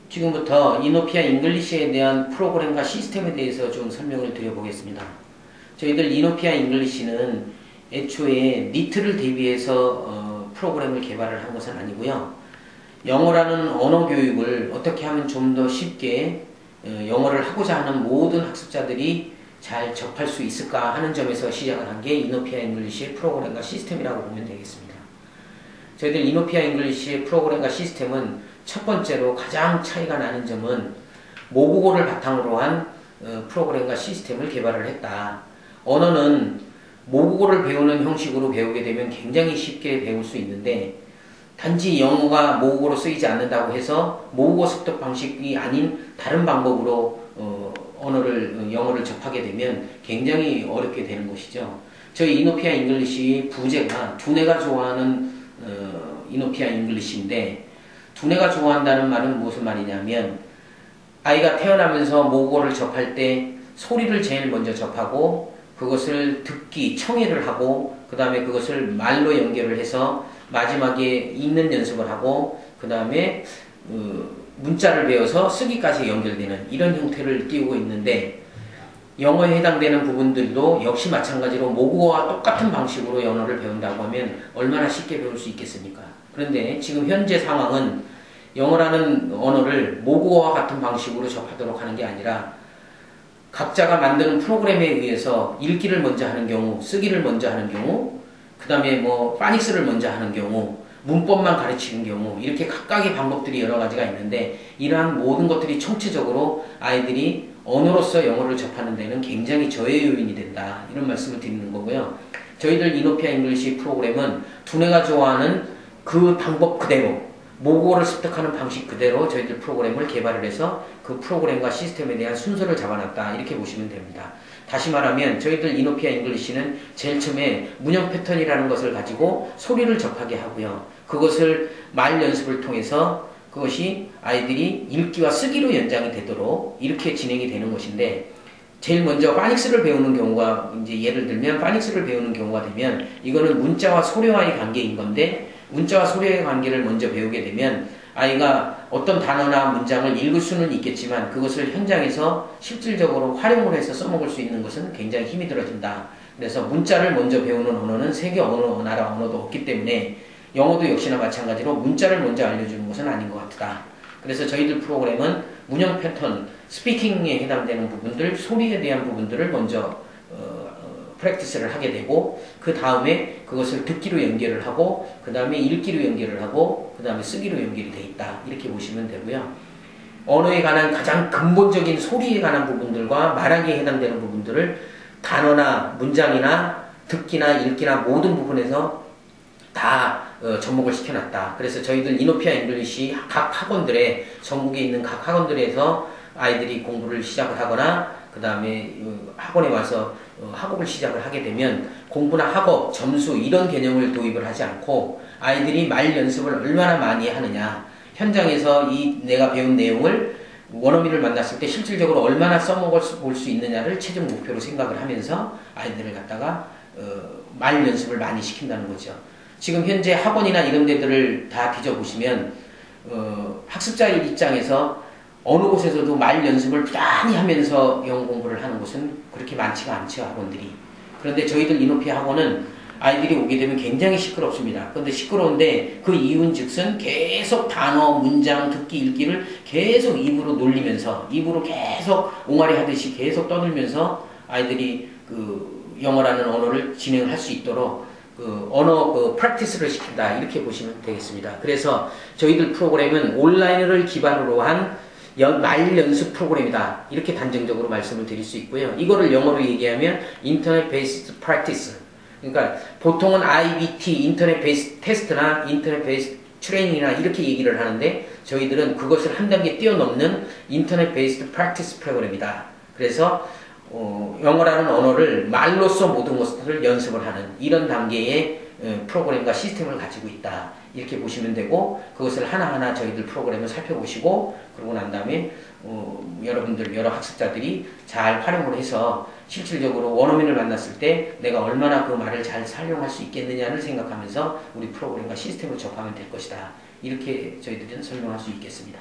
지금부터 이노피아 잉글리시에 대한 프로그램과 시스템에 대해서 좀 설명을 드려보겠습니다. 저희들 이노피아 잉글리시는 애초에 니트를 대비해서 프로그램을 개발을 한 것은 아니고요. 영어라는 언어 교육을 어떻게 하면 좀 더 쉽게 영어를 하고자 하는 모든 학습자들이 잘 접할 수 있을까 하는 점에서 시작을 한 게 이노피아 잉글리시의 프로그램과 시스템이라고 보면 되겠습니다. 저희들 이노피아 잉글리시의 프로그램과 시스템은 첫 번째로 가장 차이가 나는 점은 모국어를 바탕으로 한 프로그램과 시스템을 개발을 했다. 언어는 모국어를 배우는 형식으로 배우게 되면 굉장히 쉽게 배울 수 있는데 단지 영어가 모국어로 쓰이지 않는다고 해서 모국어 습득 방식이 아닌 다른 방법으로 영어를 접하게 되면 굉장히 어렵게 되는 것이죠. 저희 이노피아 잉글리시 부제가 두뇌가 좋아하는 이노피아 잉글리시인데 두뇌가 좋아한다는 말은 무슨 말이냐면 아이가 태어나면서 모국어를 접할 때 소리를 제일 먼저 접하고 그것을 듣기, 청해를 하고 그 다음에 그것을 말로 연결을 해서 마지막에 읽는 연습을 하고 그 다음에 문자를 배워서 쓰기까지 연결되는 이런 형태를 띄우고 있는데 영어에 해당되는 부분들도 역시 마찬가지로 모국어와 똑같은 방식으로 영어를 배운다고 하면 얼마나 쉽게 배울 수 있겠습니까? 그런데 지금 현재 상황은 영어라는 언어를 모국어와 같은 방식으로 접하도록 하는 게 아니라 각자가 만드는 프로그램에 의해서 읽기를 먼저 하는 경우, 쓰기를 먼저 하는 경우, 그 다음에 파닉스를 먼저 하는 경우, 문법만 가르치는 경우 이렇게 각각의 방법들이 여러 가지가 있는데 이러한 모든 것들이 총체적으로 아이들이 언어로서 영어를 접하는 데는 굉장히 저해 요인이 된다. 이런 말씀을 드리는 거고요. 저희들 이노피아 잉글리시 프로그램은 두뇌가 좋아하는 그 방법 그대로 모국어를 습득하는 방식 그대로 저희들 프로그램을 개발을 해서 그 프로그램과 시스템에 대한 순서를 잡아놨다. 이렇게 보시면 됩니다. 다시 말하면 저희들 이노피아 잉글리시는 제일 처음에 문형 패턴이라는 것을 가지고 소리를 접하게 하고요. 그것을 말 연습을 통해서 그것이 아이들이 읽기와 쓰기로 연장이 되도록 이렇게 진행이 되는 것인데 제일 먼저 파닉스를 배우는 경우가 이제 예를 들면 파닉스를 배우는 경우가 되면 이거는 문자와 소리와의 관계인 건데 문자와 소리의 관계를 먼저 배우게 되면 아이가 어떤 단어나 문장을 읽을 수는 있겠지만 그것을 현장에서 실질적으로 활용을 해서 써먹을 수 있는 것은 굉장히 힘이 들어진다. 그래서 문자를 먼저 배우는 언어는 세계 어느 나라 언어도 없기 때문에 영어도 역시나 마찬가지로 문자를 먼저 알려주는 것은 아닌 것 같다. 그래서 저희들 프로그램은 문형 패턴, 스피킹에 해당되는 부분들, 소리에 대한 부분들을 먼저 프랙티스를 하게 되고 그 다음에 그것을 듣기로 연결을 하고 그 다음에 읽기로 연결을 하고 그 다음에 쓰기로 연결이 돼 있다. 이렇게 보시면 되고요. 언어에 관한 가장 근본적인 소리에 관한 부분들과 말하기에 해당되는 부분들을 단어나 문장이나 듣기나 읽기나 모든 부분에서 다 접목을 시켜놨다. 그래서 저희들 이노피아 잉글리시 각 학원들에 전국에 있는 각 학원들에서 아이들이 공부를 시작을 하거나 그 다음에 학원에 와서 학업을 시작을 하게 되면 공부나 학업, 점수 이런 개념을 도입을 하지 않고 아이들이 말 연습을 얼마나 많이 하느냐 현장에서 내가 배운 내용을 원어민을 만났을 때 실질적으로 얼마나 써먹을 볼 수 있느냐를 최종 목표로 생각을 하면서 아이들을 갖다가 말 연습을 많이 시킨다는 거죠. 지금 현재 학원이나 이런 데들을 다 뒤져보시면 학습자의 입장에서 어느 곳에서도 말 연습을 부단히 하면서 영어 공부를 하는 곳은 그렇게 많지가 않죠, 학원들이. 그런데 저희들 이노피아 학원은 아이들이 오게 되면 굉장히 시끄럽습니다. 그런데 시끄러운데 그 이유는 즉슨 계속 단어, 문장, 듣기, 읽기를 계속 입으로 놀리면서 입으로 계속 옹알이 하듯이 계속 떠들면서 아이들이 영어라는 언어를 진행할 수 있도록 언어 프랙티스를 시킨다. 이렇게 보시면 되겠습니다. 그래서 저희들 프로그램은 온라인을 기반으로 한 말 연습 프로그램이다. 이렇게 단정적으로 말씀을 드릴 수 있고요. 이거를 영어로 얘기하면 인터넷 베이스드 프랙티스. 그러니까 보통은 IBT, 인터넷 베이스 테스트나 인터넷 베이스 트레이닝이나 이렇게 얘기를 하는데 저희들은 그것을 한 단계 뛰어넘는 인터넷 베이스드 프랙티스 프로그램이다. 그래서 영어라는 언어를 말로써 모든 것을 연습을 하는 이런 단계의 프로그램과 시스템을 가지고 있다. 이렇게 보시면 되고 그것을 하나하나 저희들 프로그램을 살펴보시고 그러고 난 다음에 여러분들 여러 학습자들이 잘 활용을 해서 실질적으로 원어민을 만났을 때 내가 얼마나 그 말을 잘 사용할 수 있겠느냐를 생각하면서 우리 프로그램과 시스템을 접하면 될 것이다. 이렇게 저희들은 설명할 수 있겠습니다.